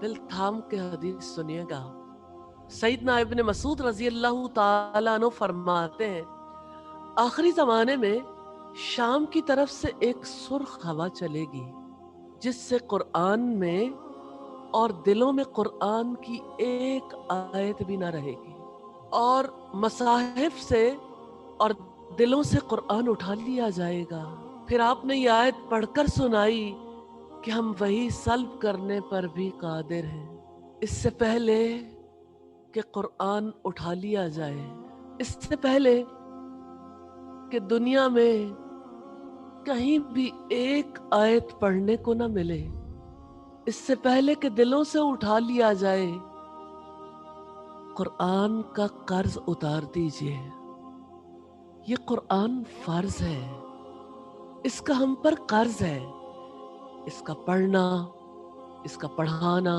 दिल थाम के हदीस सुनिएगा। सईदना इब्न मसूद रजी अल्लाह ताला अन्हु फरमाते हैं, आखिरी ज़माने में शाम की तरफ से एक सुर्ख हवा चलेगी जिससे कुरान में और दिलों में कुरान की एक आयत भी ना रहेगी, और मसाहिफ से और दिलों से कुरान उठा लिया जाएगा। फिर आपने ये आयत पढ़कर सुनाई कि हम वही सल्ब करने पर भी कादिर हैं। इससे पहले कि कुरान उठा लिया जाए, इससे पहले कि दुनिया में कहीं भी एक आयत पढ़ने को ना मिले, इससे पहले कि दिलों से उठा लिया जाए, कुरान का कर्ज उतार दीजिए। ये कुरान फर्ज है, इसका हम पर कर्ज है। इसका पढ़ना, इसका पढ़ाना,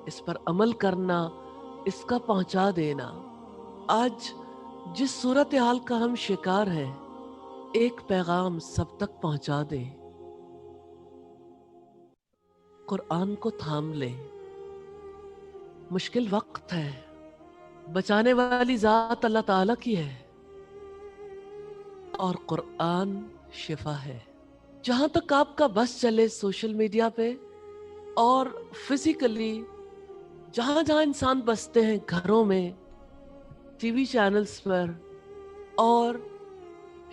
इस पर अमल करना, इसका पहुंचा देना। आज जिस सूरत हाल का हम शिकार हैं, एक पैगाम सब तक पहुंचा दे। कुरान को थाम ले। मुश्किल वक्त है, बचाने वाली जात अल्लाह ताला की है और कुरान शिफा है। जहां तक आपका बस चले, सोशल मीडिया पे और फिजिकली जहां जहां इंसान बसते हैं, घरों में, टीवी चैनल्स पर और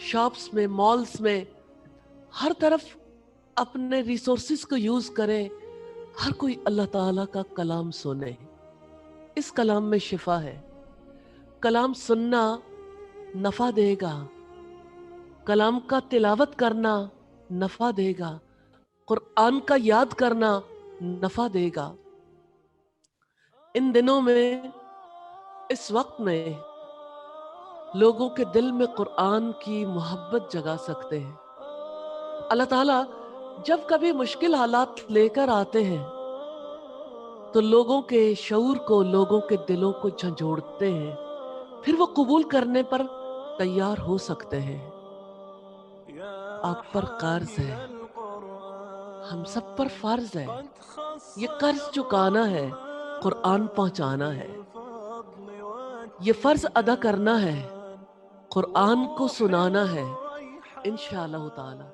शॉप्स में, मॉल्स में, हर तरफ अपने रिसोर्सेज को यूज करें। हर कोई अल्लाह ताला का कलाम सुने। इस कलाम में शिफा है। कलाम सुनना नफा देगा, कलाम का तिलावत करना नफा देगा, कुरान का याद करना नफा देगा। इन दिनों में, इस वक्त में लोगों के दिल में कुरान की मोहब्बत जगा सकते हैं। अल्लाह ताला जब कभी मुश्किल हालात लेकर आते हैं तो लोगों के शऊर को, लोगों के दिलों को झंझोड़ते हैं, फिर वो कबूल करने पर तैयार हो सकते हैं। आप पर कर्ज है, हम सब पर फर्ज है। ये कर्ज चुकाना है, कुरान पहुंचाना है। ये फर्ज अदा करना है, कुरान को सुनाना है। इंशाअल्लाह ताला